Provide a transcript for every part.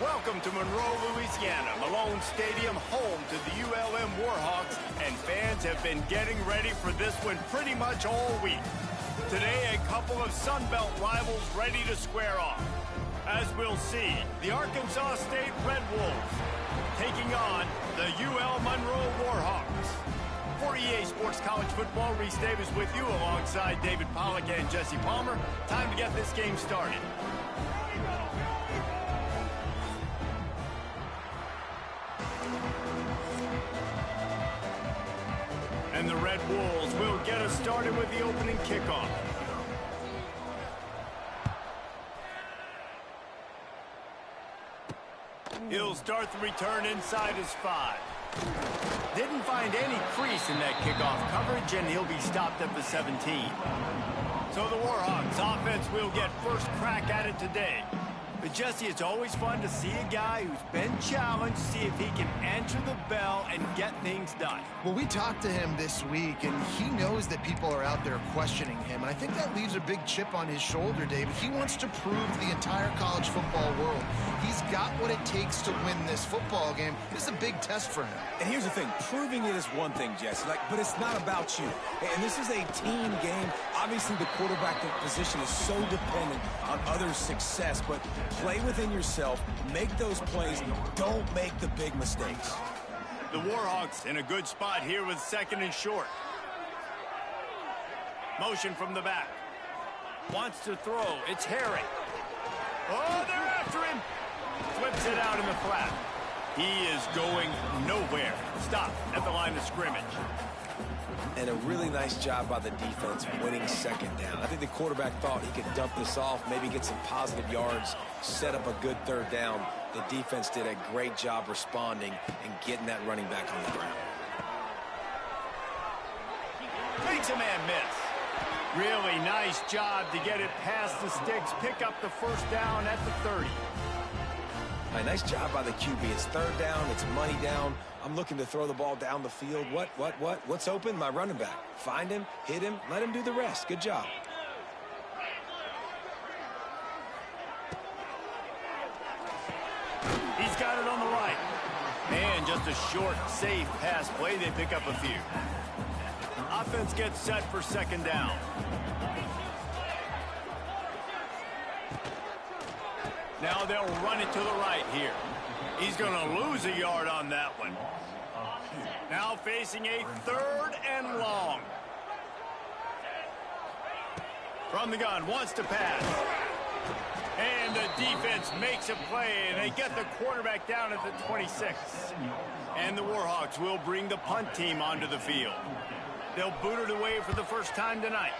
Welcome to Monroe, Louisiana, Malone Stadium, home to the ULM Warhawks, and fans have been getting ready for this one pretty much all week. Today, a couple of Sun Belt rivals ready to square off. As we'll see, the Arkansas State Red Wolves taking on the UL Monroe Warhawks. For EA Sports College Football, Reese Davis with you alongside David Pollack and Jesse Palmer. Time to get this game started. And the Red Wolves will get us started with the opening kickoff. He'll start the return inside his 5. Didn't find any crease in that kickoff coverage, and he'll be stopped at the 17. So the Warhawks offense will get first crack at it today. But Jesse, it's always fun to see a guy who's been challenged, see if he can answer the bell and get things done. Well, we talked to him this week, and he knows that people are out there questioning him. And I think that leaves a big chip on his shoulder, David. He wants to prove to the entire college football world he's got what it takes to win this football game. This is a big test for him. And here's the thing, proving it is one thing, Jesse, but it's not about you. And this is a team game. Obviously, the quarterback position is so dependent on others' success, but play within yourself, make those plays, don't make the big mistakes. The Warhawks in a good spot here with 2nd and short. Motion from the back. Wants to throw. It's Harry. Oh, they're after him. Flips it out in the flat. He is going nowhere. Stop at the line of scrimmage. And a really nice job by the defense winning 2nd down. I think the quarterback thought he could dump this off, maybe get some positive yards, set up a good 3rd down. The defense did a great job responding and getting that running back on the ground. Makes a man miss. Really nice job to get it past the sticks, pick up the 1st down at the 30. A nice job by the QB. It's 3rd down. It's money down. I'm looking to throw the ball down the field. What's open? My running back. Find him, hit him, let him do the rest. Good job. He's got it on the right. And just a short, safe pass play. They pick up a few. Offense gets set for 2nd down. Now they'll run it to the right here. He's going to lose a yard on that one. Now facing a 3rd and long. From the gun, wants to pass. And the defense makes a play, and they get the quarterback down at the 26. And the Warhawks will bring the punt team onto the field. They'll boot it away for the first time tonight.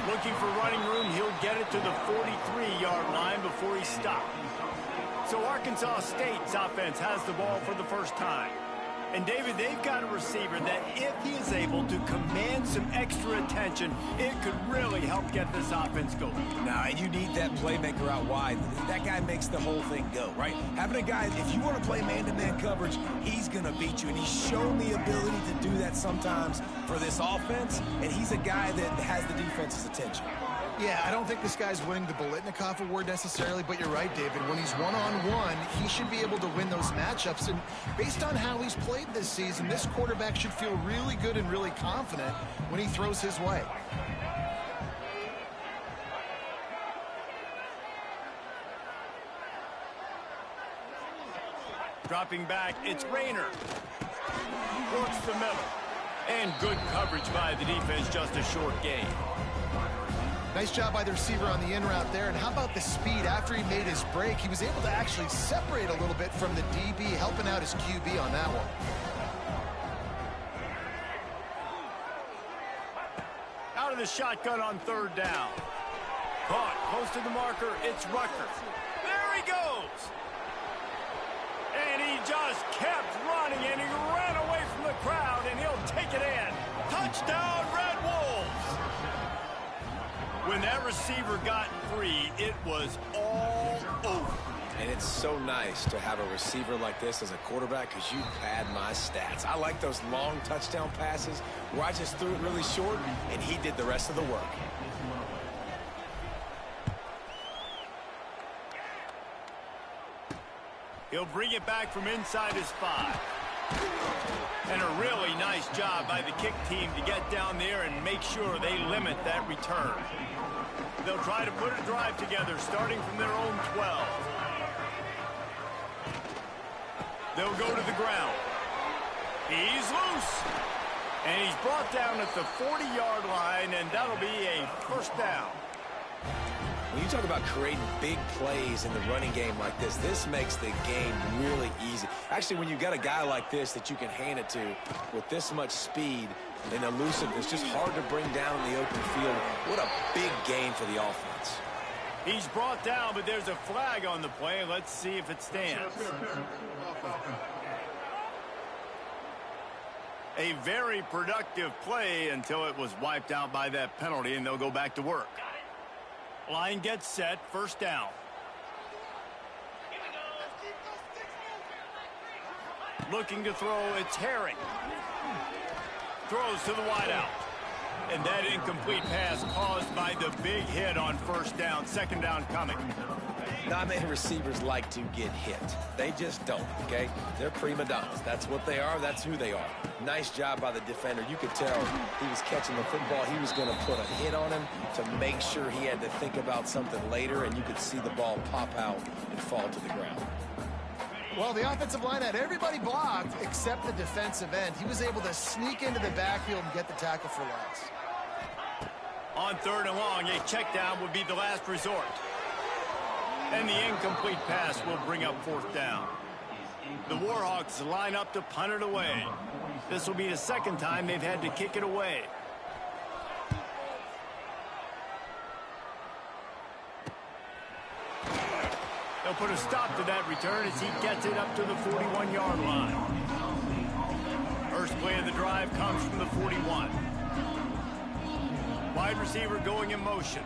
Looking for running room, he'll get it to the 43-yard line before he's stopped. So Arkansas State's offense has the ball for the first time. And, David, they've got a receiver that if he is able to command some extra attention, it could really help get this offense going. Nah, you need that playmaker out wide. That guy makes the whole thing go, right? Having a guy, if you want to play man-to-man coverage, he's going to beat you. And he's shown the ability to do that sometimes for this offense. And he's a guy that has the defense's attention. Yeah, I don't think this guy's winning the Bolitnikoff Award necessarily, but you're right, David. When he's one-on-one, he should be able to win those matchups. And based on how he's played this season, this quarterback should feel really good and really confident when he throws his way. Dropping back, it's Rayner. Works the middle. And good coverage by the defense, just a short gain. Nice job by the receiver on the in route there. And how about the speed? After he made his break, he was able to actually separate a little bit from the DB, helping out his QB on that one. Out of the shotgun on 3rd down. Caught close to the marker. It's Rutgers. There he goes. And he just kept running, and he ran away from the crowd, and he'll take it in. Touchdown, Red Wolves. When that receiver got free, it was all over. And it's so nice to have a receiver like this as a quarterback because you pad my stats. I like those long touchdown passes where I just threw it really short and he did the rest of the work. He'll bring it back from inside his 5. And a really nice job by the kick team to get down there and make sure they limit that return. They'll try to put a drive together starting from their own 12. They'll go to the ground. He's loose. And he's brought down at the 40-yard line, and that'll be a first down. When you talk about creating big plays in the running game like this makes the game really easy. Actually, when you've got a guy like this that you can hand it to with this much speed and elusiveness, just hard to bring down in the open field. What a big gain for the offense. He's brought down, but there's a flag on the play. Let's see if it stands. A very productive play until it was wiped out by that penalty, and they'll go back to work. Line gets set, first down. Looking to throw, it's Herring. Throws to the wideout. And that incomplete pass caused by the big hit on first down. Second down coming. Not many receivers like to get hit. They just don't, okay? They're prima donnas. That's what they are. That's who they are. Nice job by the defender. You could tell he was catching the football. He was going to put a hit on him to make sure he had to think about something later, and you could see the ball pop out and fall to the ground. Well, the offensive line had everybody blocked except the defensive end. He was able to sneak into the backfield and get the tackle for loss. On third and long, a check down would be the last resort. And the incomplete pass will bring up fourth down. The Warhawks line up to punt it away. This will be the second time they've had to kick it away. They'll put a stop to that return as he gets it up to the 41-yard line. First play of the drive comes from the 41. Wide receiver going in motion.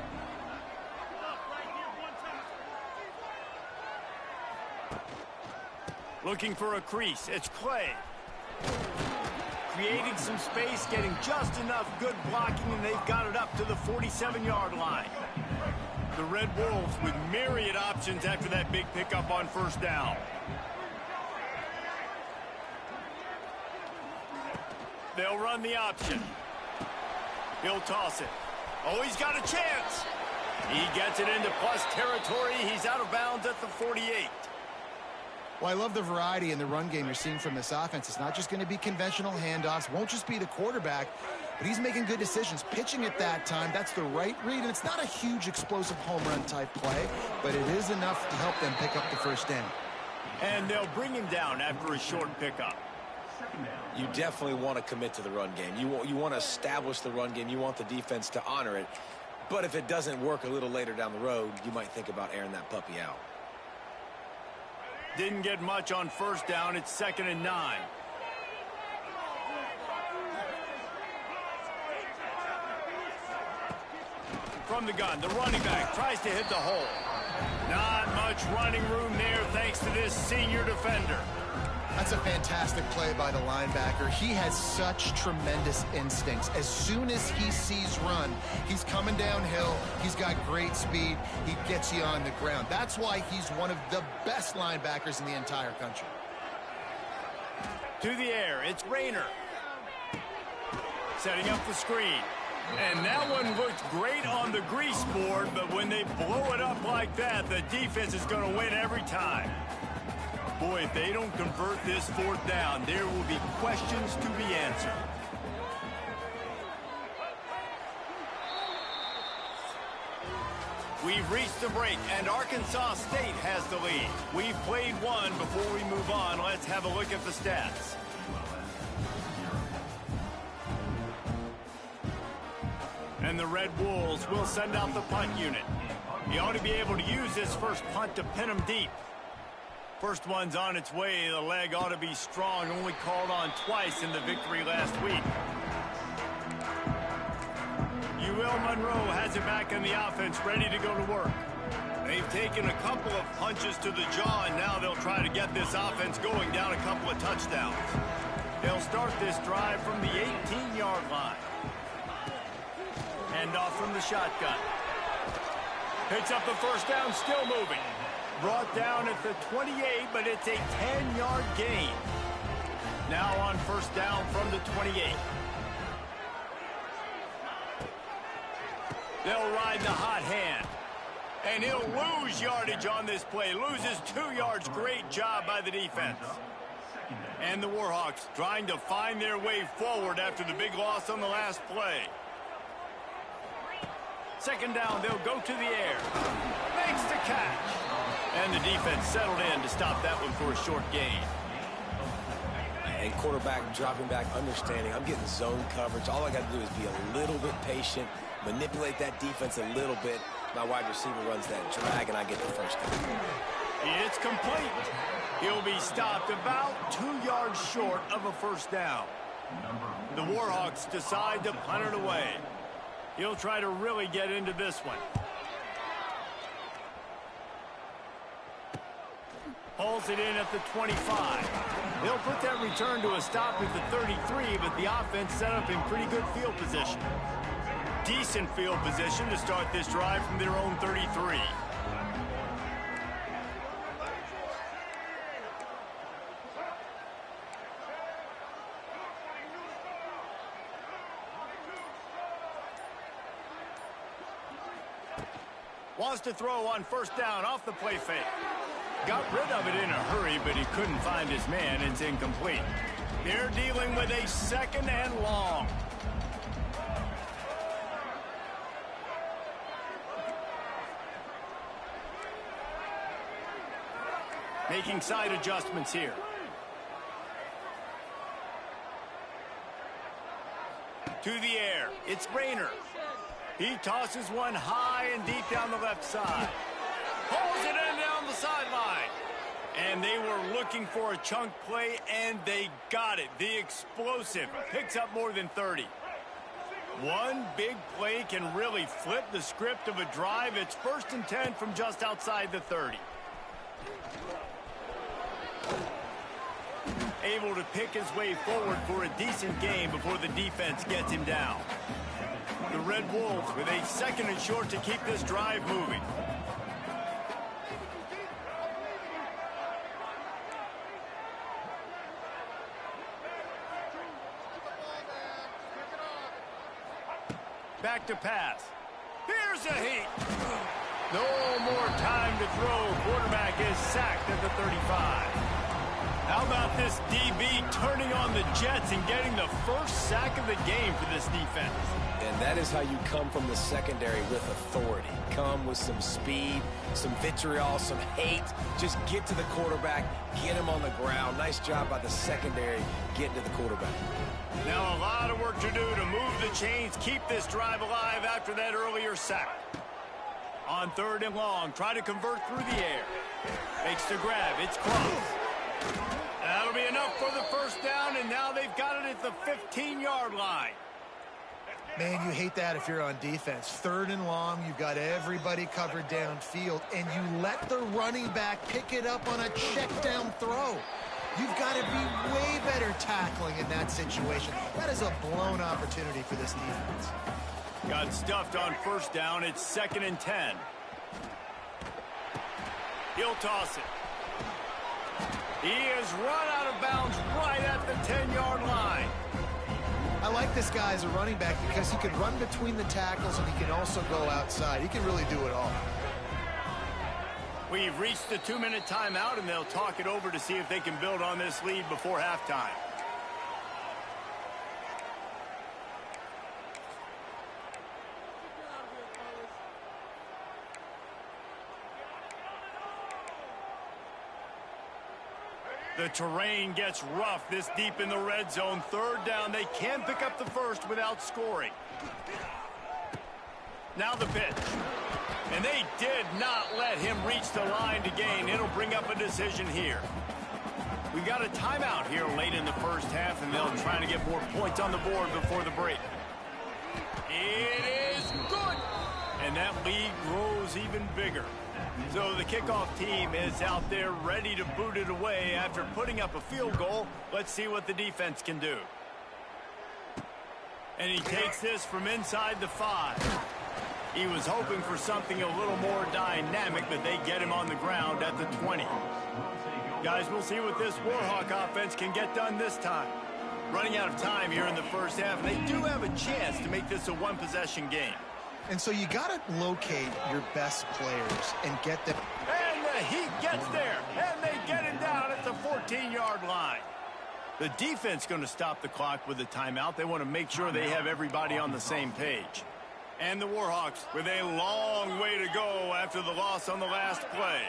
Looking for a crease. It's Clay. Creating some space, getting just enough good blocking, and they've got it up to the 47-yard line. The Red Wolves with myriad options after that big pickup on first down. They'll run the option. He'll toss it. Oh, he's got a chance. He gets it into plus territory. He's out of bounds at the 48. Well, I love the variety in the run game you're seeing from this offense. It's not just going to be conventional handoffs. Won't just be the quarterback, but he's making good decisions. Pitching at that time, that's the right read. And it's not a huge explosive home run type play, but it is enough to help them pick up the first down. And they'll bring him down after a short pickup. You definitely want to commit to the run game. You want to establish the run game. You want the defense to honor it. But if it doesn't work a little later down the road, you might think about airing that puppy out. Didn't get much on first down. It's 2nd and 9. From the gun, the running back tries to hit the hole. Not much running room there thanks to this senior defender. That's a fantastic play by the linebacker. He has such tremendous instincts. As soon as he sees run, he's coming downhill. He's got great speed. He gets you on the ground. That's why he's one of the best linebackers in the entire country. To the air, it's Rayner. Setting up the screen. And that one looked great on the grease board, but when they blow it up like that, the defense is going to win every time. Boy, if they don't convert this fourth down, there will be questions to be answered. We've reached the break, and Arkansas State has the lead. We've played one. Before we move on, let's have a look at the stats. And the Red Wolves will send out the punt unit. He ought to be able to use this first punt to pin him deep. First one's on its way. The leg ought to be strong. Only called on twice in the victory last week. UL Monroe has it back in the offense, ready to go to work. They've taken a couple of punches to the jaw, and now they'll try to get this offense going down a couple of touchdowns. They'll start this drive from the 18-yard line. Hand off from the shotgun. Picks up the first down, still moving. brought down at the 28, but it's a 10-yard gain. Now on first down from the 28. They'll ride the hot hand. And he'll lose yardage on this play. Loses 2 yards. Great job by the defense. And the Warhawks trying to find their way forward after the big loss on the last play. Second down, they'll go to the air. Makes the catch. And the defense settled in to stop that one for a short gain. And quarterback dropping back, understanding I'm getting zone coverage. All I got to do is be a little bit patient, manipulate that defense a little bit. My wide receiver runs that drag, and I get the first down. It's complete. He'll be stopped about 2 yards short of a first down. The Warhawks decide to punt it away. He'll try to really get into this one. Pulls it in at the 25. They'll put that return to a stop at the 33, but the offense set up in pretty good field position. Decent field position to start this drive from their own 33. Wants to throw on first down off the play fake. Got rid of it in a hurry, but he couldn't find his man. It's incomplete. They're dealing with a second and long. Making side adjustments here. To the air. It's Rayner. He tosses one high and deep down the left side. Pulls it in down the sideline. And they were looking for a chunk play, and they got it. The explosive picks up more than 30. One big play can really flip the script of a drive. It's 1st and 10 from just outside the 30. Able to pick his way forward for a decent game before the defense gets him down. The Red Wolves with a 2nd and short to keep this drive moving. Back to pass. Here's a heat. No more time to throw. Quarterback is sacked at the 35. How about this DB turning on the Jets and getting the first sack of the game for this defense? And that is how you come from the secondary with authority. Come with some speed, some vitriol, some hate. Just get to the quarterback, get him on the ground. Nice job by the secondary getting to the quarterback. Now a lot of work to do to move the chains, keep this drive alive after that earlier sack. On 3rd and long, try to convert through the air. Makes the grab. It's close. That'll be enough for the first down, and now they've got it at the 15-yard line. Man, you hate that if you're on defense. 3rd and long, you've got everybody covered downfield, and you let the running back pick it up on a check-down throw. You've got to be way better tackling in that situation. That is a blown opportunity for this defense. Got stuffed on first down. It's 2nd and 10. He'll toss it. He is run out of bounds right at the 10-yard line. I like this guy as a running back because he can run between the tackles and he can also go outside. He can really do it all. We've reached the 2-minute timeout, and they'll talk it over to see if they can build on this lead before halftime. The terrain gets rough this deep in the red zone. 3rd down. They can pick up the first without scoring. Now the pitch. And they did not let him reach the line to gain. It'll bring up a decision here. We've got a timeout here late in the first half, and they'll try to get more points on the board before the break. It is good. And that lead grows even bigger. So the kickoff team is out there ready to boot it away after putting up a field goal. Let's see what the defense can do. And he takes this from inside the 5. He was hoping for something a little more dynamic, but they get him on the ground at the 20. Guys, we'll see what this Warhawk offense can get done this time. Running out of time here in the first half, and they do have a chance to make this a one-possession game. And so you got to locate your best players and get them. And the Heat gets there, and they get him down at the 14-yard line. The defense going to stop the clock with a timeout. They want to make sure they have everybody on the same page. And the Warhawks with a long way to go after the loss on the last play.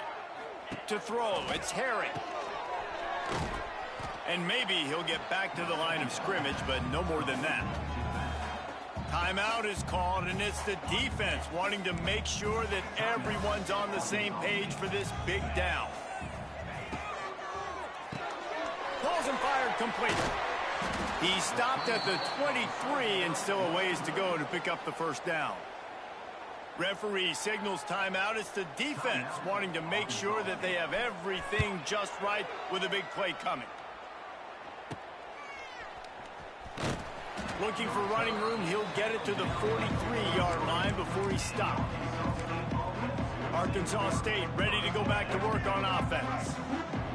To throw, it's Herring. And maybe he'll get back to the line of scrimmage, but no more than that. Timeout is called, and it's the defense wanting to make sure that everyone's on the same page for this big down. Balls and fired complete. He stopped at the 23 and still a ways to go to pick up the first down. Referee signals timeout. It's the defense wanting to make sure that they have everything just right with a big play coming. Looking for running room, he'll get it to the 43-yard line before he stopped. Arkansas State ready to go back to work on offense.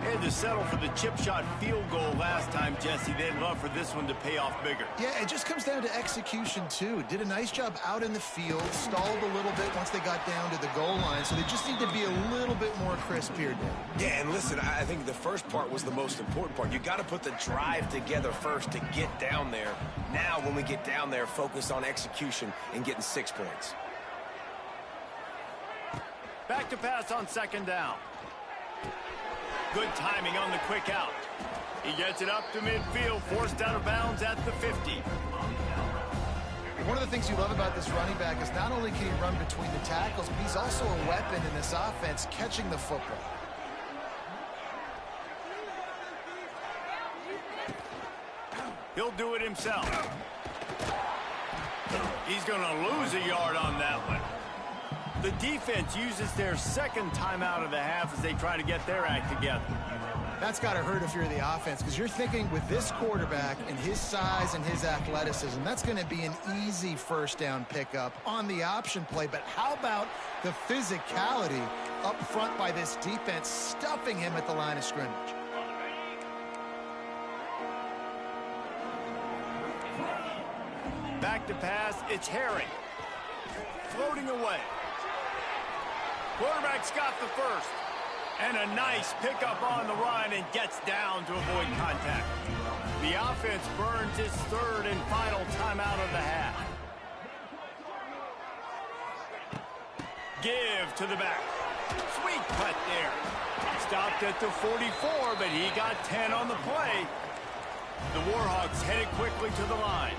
They had to settle for the chip shot field goal last time, Jesse. They'd love for this one to pay off bigger. Yeah, it just comes down to execution, too. Did a nice job out in the field, stalled a little bit once they got down to the goal line, so they just need to be a little bit more crisp here, Dave. Yeah, and listen, I think the first part was the most important part. You got to put the drive together first to get down there. Now, when we get down there, focus on execution and getting 6 points. Back to pass on second down. Good timing on the quick out. He gets it up to midfield, forced out of bounds at the 50. One of the things you love about this running back is not only can he run between the tackles, but he's also a weapon in this offense catching the football. He'll do it himself. He's going to lose a yard on that one. The defense uses their second timeout of the half as they try to get their act together. That's got to hurt if you're the offense, because you're thinking with this quarterback and his size and his athleticism, that's going to be an easy first down pickup on the option play. But how about the physicality up front by this defense, stuffing him at the line of scrimmage? Back to pass, it's Herring. Floating away. Quarterback's got the first. And a nice pickup on the run and gets down to avoid contact. The offense burns its third and final timeout of the half. Give to the back. Sweet cut there. Stopped at the 44, but he got 10 on the play. The Warhawks headed quickly to the line.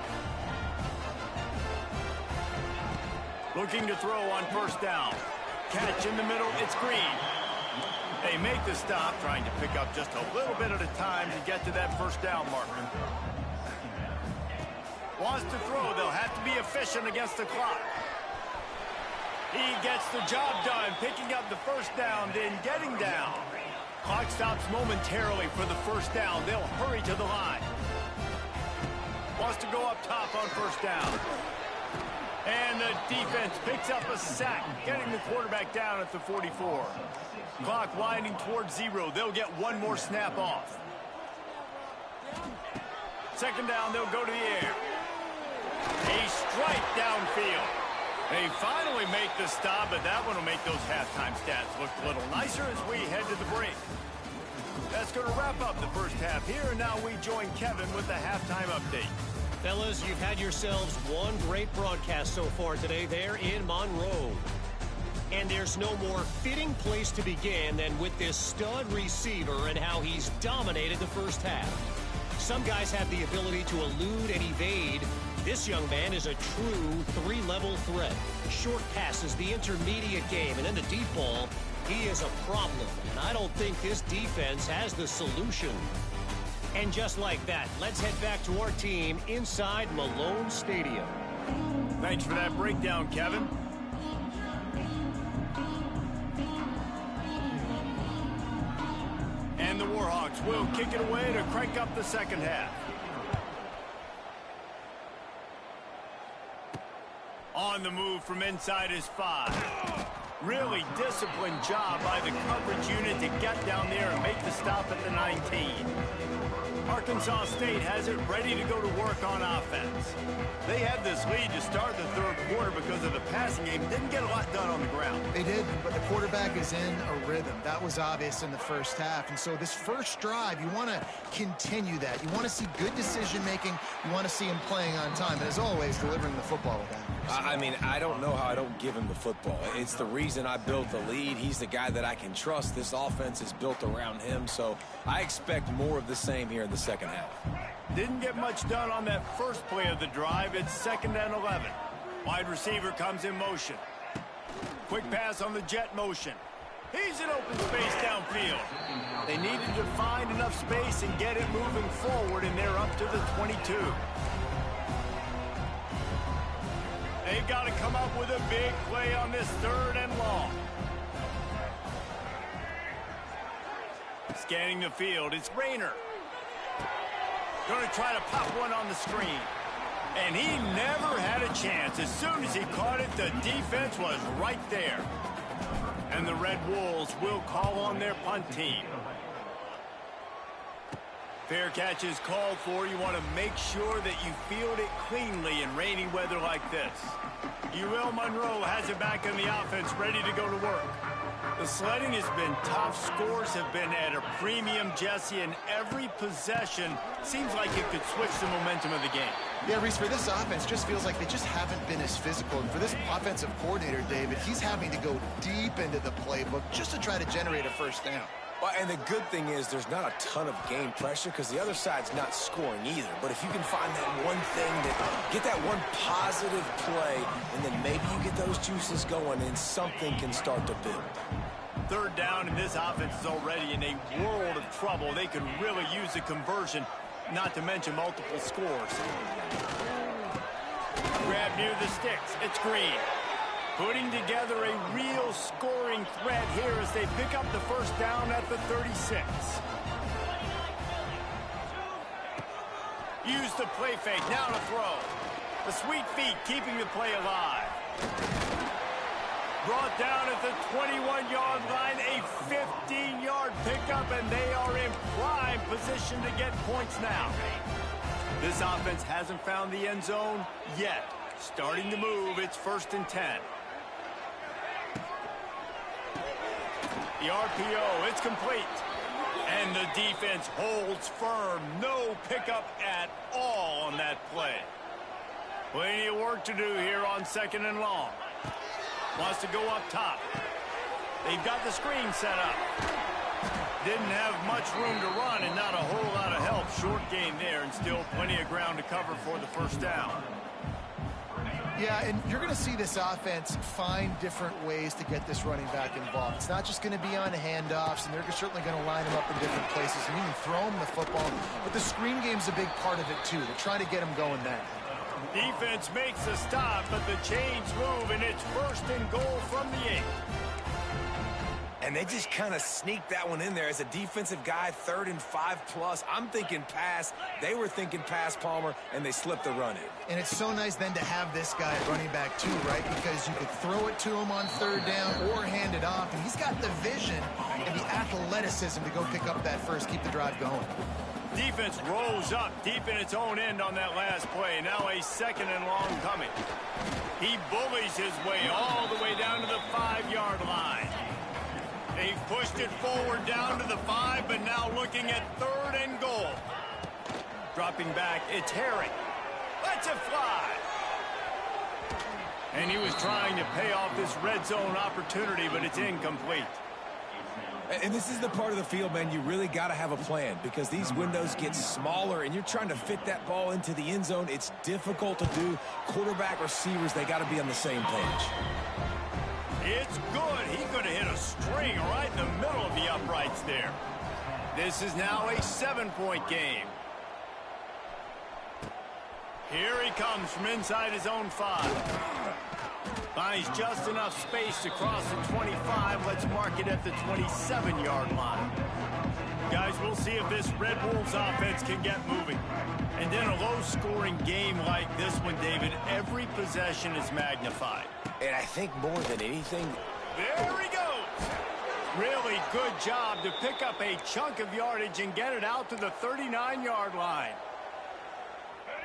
Looking to throw on first down. Catch in the middle, it's Green. They make the stop, trying to pick up just a little bit at a time to get to that first down marker. Wants to throw, they'll have to be efficient against the clock. He gets the job done, picking up the first down, then getting down. Clock stops momentarily for the first down. They'll hurry to the line. Wants to go up top on first down. And the defense picks up a sack, getting the quarterback down at the 44. Clock winding towards 0. They'll get one more snap off. Second down, they'll go to the air. A strike downfield. They finally make the stop, but that one will make those halftime stats look a little nicer as we head to the break. That's going to wrap up the first half here, and now we join Kevin with the halftime update. Fellas, you've had yourselves one great broadcast so far today there in Monroe. And there's no more fitting place to begin than with this stud receiver and how he's dominated the first half. Some guys have the ability to elude and evade. This young man is a true three-level threat. Short passes, the intermediate game, and then the deep ball, he is a problem. And I don't think this defense has the solution. And just like that, let's head back to our team inside Malone Stadium. Thanks for that breakdown, Kevin. And the Warhawks will kick it away to crank up the second half. On on the move from inside his 5. Really disciplined job by the coverage unit to get down there and make the stop at the 19. Arkansas State has it ready to go to work on offense. They had this lead to start the third quarter because of the passing game. Didn't get a lot done on the ground. They did, but the quarterback is in a rhythm. That was obvious in the first half. And so this first drive, you want to continue that. You want to see good decision-making. You want to see him playing on time. And as always, delivering the football with accuracy. I mean, I don't know how I don't give him the football. It's the reason I built the lead. He's the guy that I can trust. This offense is built around him, so I expect more of the same here in the second half. Didn't get much done on that first play of the drive. It's 2nd and 11. Wide receiver comes in motion. Quick pass on the jet motion. He's in open space downfield. They needed to find enough space and get it moving forward, and they're up to the 22. They've got to come up with a big play on this 3rd and long. Scanning the field, it's Rayner. Going to try to pop one on the screen. And he never had a chance. As soon as he caught it, the defense was right there. And the Red Wolves will call on their punt team. Fair catch is called for. You want to make sure that you field it cleanly in rainy weather like this. UL Monroe has it back in the offense, ready to go to work. The sledding has been tough. Scores have been at a premium, Jesse, and every possession seems like it could switch the momentum of the game. Yeah, Reese, for this offense, just feels like they just haven't been as physical. And for this offensive coordinator, David, he's having to go deep into the playbook just to try to generate a first down. Well, and the good thing is there's not a ton of game pressure because the other side's not scoring either. But if you can find that one thing, get that one positive play, and then maybe you get those juices going and something can start to build. 3rd down, and this offense is already in a world of trouble. They could really use a conversion, not to mention multiple scores. Grab near the sticks. It's Green. Putting together a real scoring threat here as they pick up the first down at the 36. Use the play fake. Now to throw. The sweet feet keeping the play alive. Brought down at the 21-yard line, a 15-yard pickup, and they are in prime position to get points now. This offense hasn't found the end zone yet. Starting to move, it's 1st and 10. The RPO, it's complete. And the defense holds firm. No pickup at all on that play. Plenty of work to do here on 2nd and long. Wants to go up top. They've got the screen set up. Didn't have much room to run and not a whole lot of help. Short gain there and still plenty of ground to cover for the first down. Yeah, and you're going to see this offense find different ways to get this running back involved. It's not just going to be on handoffs, and they're certainly going to line him up in different places and even throw him the football. But the screen game's a big part of it, too. They're trying to get him going there. Defense makes a stop, but the chains move, and it's 1st and goal from the 8. And they just kind of sneaked that one in there as a defensive guy, 3rd and 5+. I'm thinking pass. They were thinking pass, Palmer, and they slipped the run in. And it's so nice then to have this guy running back too, right? Because you could throw it to him on 3rd down or hand it off. And he's got the vision and the athleticism to go pick up that first, keep the drive going. Defense rolls up deep in its own end on that last play. Now a 2nd and long coming. He bullies his way all the way down to the 5-yard line. They've pushed it forward down to the 5, but now looking at 3rd and goal. Dropping back, it's Herring. Lets it fly. And he was trying to pay off this red zone opportunity, but it's incomplete. And this is the part of the field, man, you really got to have a plan because these windows get smaller and you're trying to fit that ball into the end zone. It's difficult to do. Quarterback, receivers, they got to be on the same page. It's good. He could have hit a string right in the middle of the uprights there. This is now a 7-point game. Here he comes from inside his own 5. Finds just enough space to cross the 25. Let's mark it at the 27-yard line. Guys, we'll see if this Red Wolves offense can get moving. And in a low-scoring game like this one, David, every possession is magnified. And I think more than anything... There he goes! Really good job to pick up a chunk of yardage and get it out to the 39-yard line.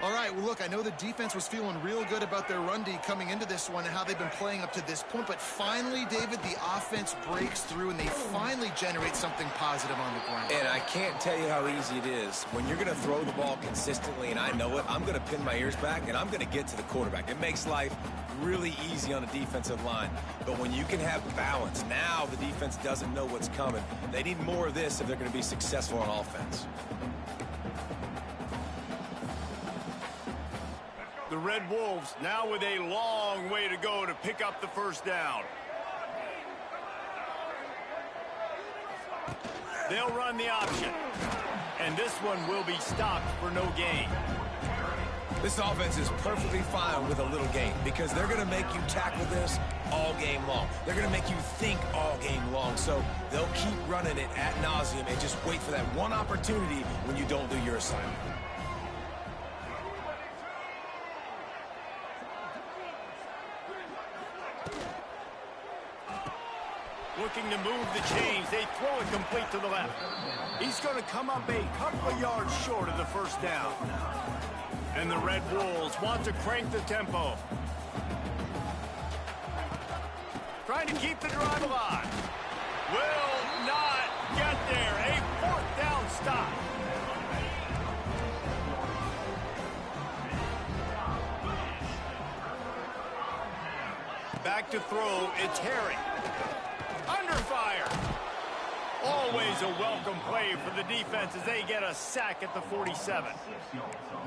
All right, well, look, I know the defense was feeling real good about their run D coming into this one and how they've been playing up to this point, but finally, David, the offense breaks through and they finally generate something positive on the ground. And I can't tell you how easy it is. When you're going to throw the ball consistently, and I know it, I'm going to pin my ears back, and I'm going to get to the quarterback. It makes life really easy on a defensive line. But when you can have balance, now the defense doesn't know what's coming. They need more of this if they're going to be successful on offense. The Red Wolves now with a long way to go to pick up the first down. They'll run the option. And this one will be stopped for no gain. This offense is perfectly fine with a little gain because they're going to make you tackle this all game long. They're going to make you think all game long. So they'll keep running it ad nauseum and just wait for that one opportunity when you don't do your assignment. Looking to move the chains. They throw it complete to the left. He's going to come up a couple of yards short of the first down. And the Red Wolves want to crank the tempo. Trying to keep the drive alive. Will not get there. A fourth down stop. Back to throw. It's Harry. Under fire. Always a welcome play for the defense as they get a sack at the 47.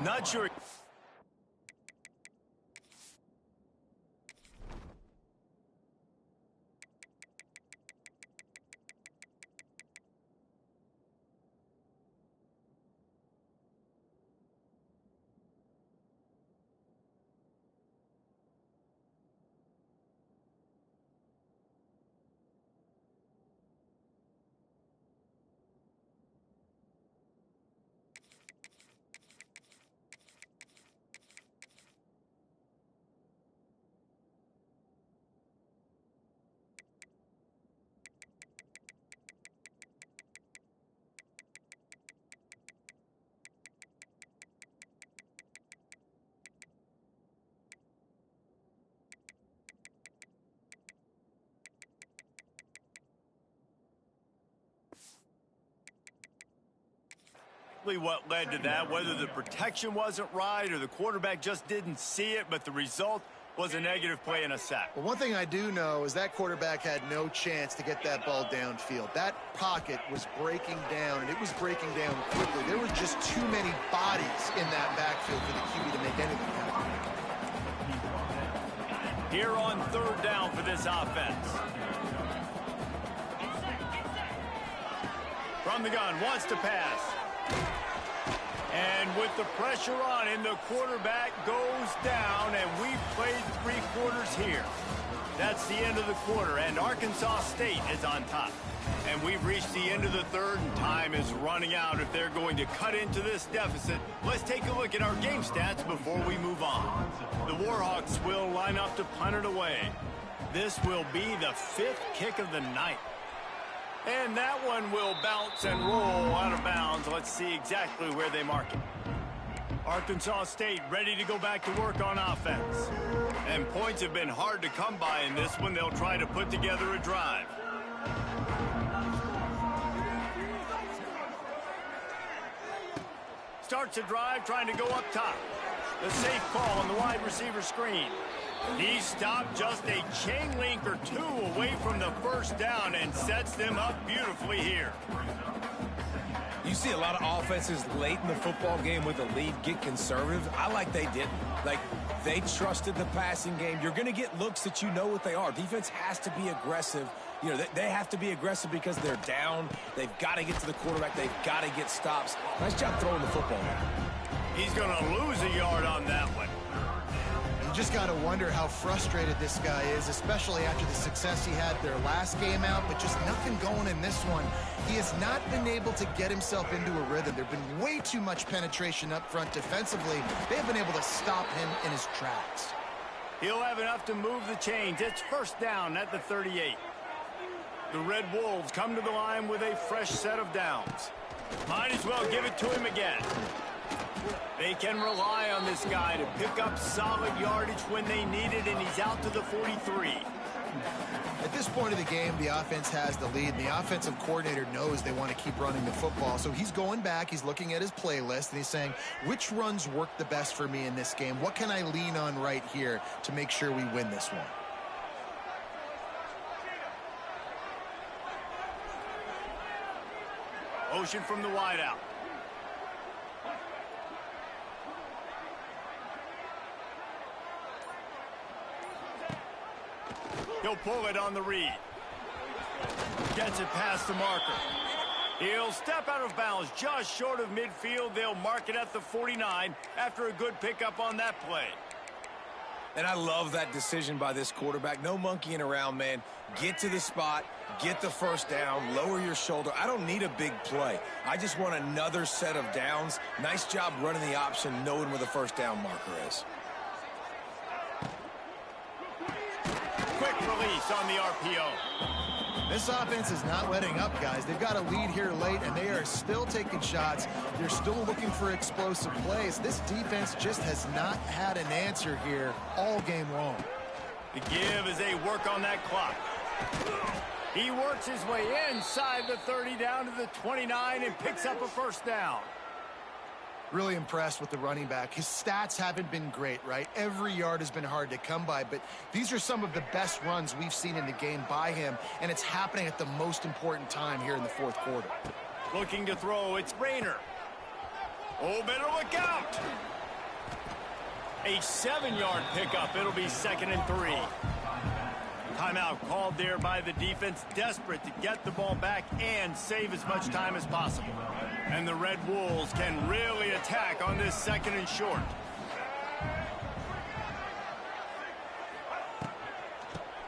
Not sure. What led to that, whether the protection wasn't right or the quarterback just didn't see it, but the result was a negative play and a sack. Well, one thing I do know is that quarterback had no chance to get that ball downfield. That pocket was breaking down, and it was breaking down quickly. There were just too many bodies in that backfield for the QB to make anything happen. Here on third down for this offense. From the gun, wants to pass. And with the pressure on him, the quarterback goes down, and we've played 3 quarters here. That's the end of the quarter, and Arkansas State is on top. And we've reached the end of the third, and time is running out if they're going to cut into this deficit. Let's take a look at our game stats before we move on. The Warhawks will line up to punt it away. This will be the 5th kick of the night. And that one will bounce and roll out of bounds. Let's see exactly where they mark it. Arkansas State ready to go back to work on offense. And points have been hard to come by in this one. They'll try to put together a drive. Starts a drive, trying to go up top. The safe call on the wide receiver screen. He stopped just a chain link or 2 away from the first down and sets them up beautifully here. You see a lot of offenses late in the football game with a lead get conservative. I like they didn't. Like, they trusted the passing game. You're going to get looks that you know what they are. Defense has to be aggressive. You know, they have to be aggressive because they're down. They've got to get to the quarterback. They've got to get stops. Nice job throwing the football. He's going to lose a yard on that one. just got to wonder how frustrated this guy is, especially after the success he had their last game out, but just nothing going in this one. He has not been able to get himself into a rhythm. There's been way too much penetration up front defensively. They have been able to stop him in his tracks. He'll have enough to move the chains. It's first down at the 38. The Red Wolves come to the line with a fresh set of downs. Might as well give it to him again. They can rely on this guy to pick up solid yardage when they need it, and he's out to the 43. At this point of the game, the offense has the lead, and the offensive coordinator knows they want to keep running the football. So he's going back, he's looking at his playlist, and he's saying, which runs work the best for me in this game? What can I lean on right here to make sure we win this one? Motion from the wideout. He'll pull it on the read. Gets it past the marker. He'll step out of bounds just short of midfield. They'll mark it at the 49 after a good pickup on that play. And I love that decision by this quarterback. No monkeying around, man. Get to the spot, get the first down, lower your shoulder. I don't need a big play. I just want another set of downs. Nice job running the option, knowing where the first down marker is. Quick release on the RPO. This offense is not letting up, guys. They've got a lead here late, and they are still taking shots. They're still looking for explosive plays. This defense just has not had an answer here all game long. The give as they work on that clock. He works his way inside the 30 down to the 29 and picks up a first down. Really impressed with the running back. His stats haven't been great, right? Every yard has been hard to come by, but these are some of the best runs we've seen in the game by him, and it's happening at the most important time here in the fourth quarter. Looking to throw, it's Rayner. Oh, better look out! A 7-yard pickup. It'll be 2nd and 3. Timeout called there by the defense, desperate to get the ball back and save as much time as possible. And the Red Wolves can really attack on this 2nd and short.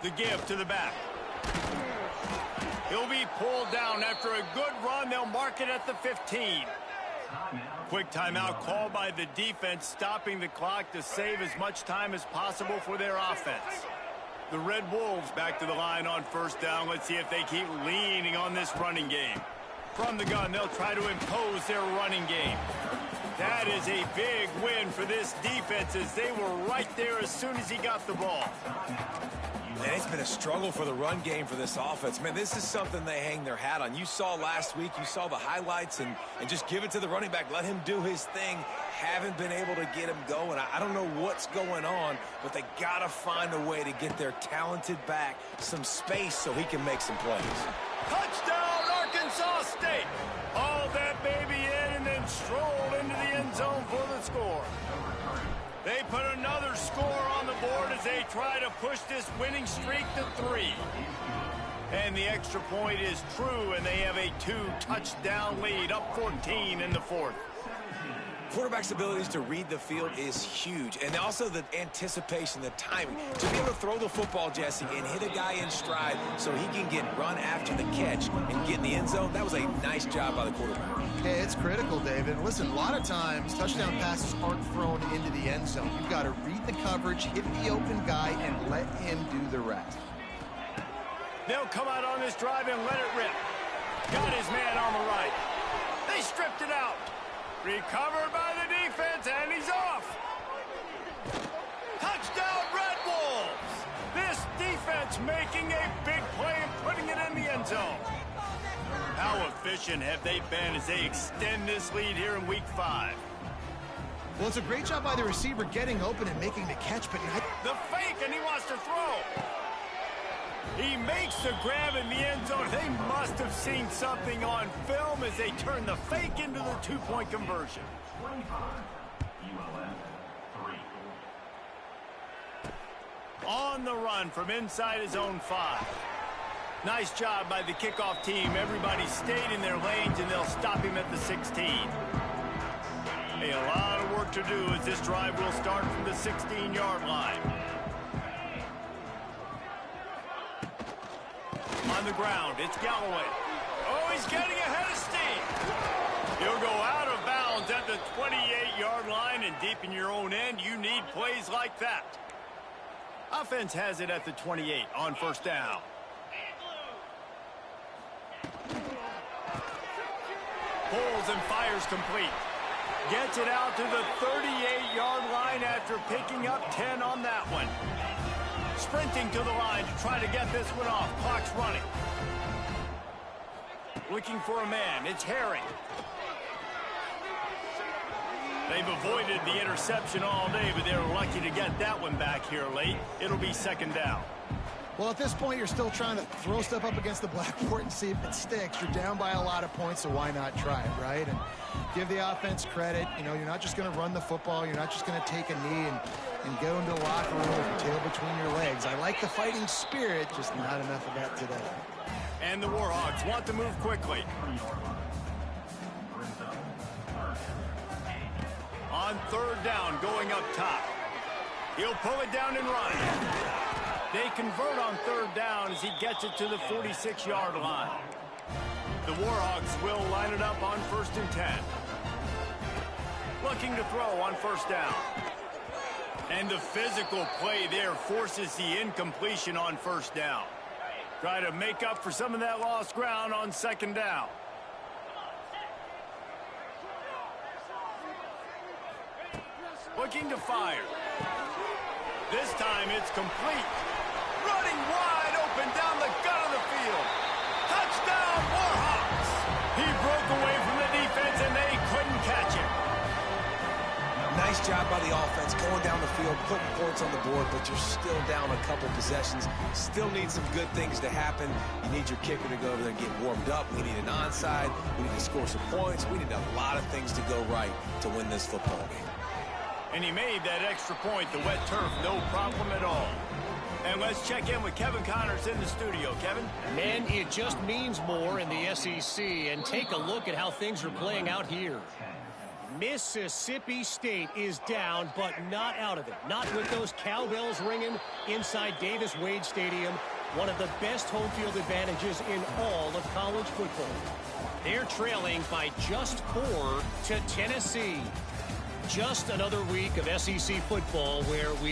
The give to the back. He'll be pulled down after a good run. They'll mark it at the 15. Quick timeout called by the defense, stopping the clock to save as much time as possible for their offense. The Red Wolves back to the line on first down. Let's see if they keep leaning on this running game. From the gun, they'll try to impose their running game. That is a big win for this defense, as they were right there as soon as he got the ball. And it's been a struggle for the run game for this offense. Man, this is something they hang their hat on. You saw last week, you saw the highlights, and just give it to the running back. Let him do his thing. Haven't been able to get him going. I don't know what's going on, but they got to find a way to get their talented back some space so he can make some plays. Touchdown, Arkansas State! Hauled that baby in and then strolled into the end zone for the score. They put another score on the board as they try to push this winning streak to 3. And the extra point is true, and they have a 2-touchdown lead, up 14 in the 4th. Quarterback's abilities to read the field is huge, and also the anticipation, the timing. To be able to throw the football, Jesse, and hit a guy in stride so he can get run after the catch and get in the end zone, that was a nice job by the quarterback. Yeah, it's critical, David. Listen, a lot of times touchdown passes aren't thrown into the end zone. You've got to read the coverage, hit the open guy, and let him do the rest. They'll come out on this drive and let it rip. Got his man on the right. They stripped it out. Recovered by the defense, and he's off. Touchdown, Red Wolves! This defense making a big play and putting it in the end zone. How efficient have they been as they extend this lead here in Week 5? Well, it's a great job by the receiver getting open and making the catch, but the fake, and he wants to throw. He makes the grab in the end zone. They must have seen something on film as they turn the fake into the 2-point conversion. ULM 3. On the run from inside his own 5. Nice job by the kickoff team. Everybody stayed in their lanes, and they'll stop him at the 16. A lot of of work to do as this drive will start from the 16-yard line. On the ground, it's Galloway. Oh, he's getting ahead of steam. He'll go out of bounds at the 28-yard line, and deep in your own end, you need plays like that. Offense has it at the 28 on first down. Pulls and fires complete. Gets it out to the 38-yard line after picking up 10 on that one. Sprinting to the line to try to get this one off. Clock's running. Looking for a man. It's Herring. They've avoided the interception all day, but they're lucky to get that one back here late. It'll be second down. Well, at this point, you're still trying to throw stuff up against the blackboard and see if it sticks. You're down by a lot of points, so why not try it, right? And give the offense credit. You know, you're not just going to run the football. You're not just going to take a knee and go into the locker room with your tail between your legs. I like the fighting spirit, just not enough of that today. And the Warhawks want to move quickly. On third down, going up top. He'll pull it down and run. They convert on third down as he gets it to the 46-yard line. The Warhawks will line it up on 1st and 10. Looking to throw on first down. And the physical play there forces the incompletion on first down. Try to make up for some of that lost ground on second down. Looking to fire. This time it's complete. Running wide open down the gut of the field. Touchdown, Warhawks! He broke away from the defense and they couldn't catch him. Nice job by the offense going down the field, putting points on the board, but you're still down a couple possessions. Still need some good things to happen. You need your kicker to go over there and get warmed up. We need an onside. We need to score some points. We need a lot of things to go right to win this football game. And he made that extra point, the wet turf, no problem at all. And let's check in with Kevin Connors in the studio. Kevin? Man, it just means more in the SEC. And take a look at how things are playing out here. Mississippi State is down, but not out of it. Not with those cowbells ringing inside Davis-Wade Stadium. One of the best home field advantages in all of college football. They're trailing by just 4 to Tennessee. Just another week of SEC football where we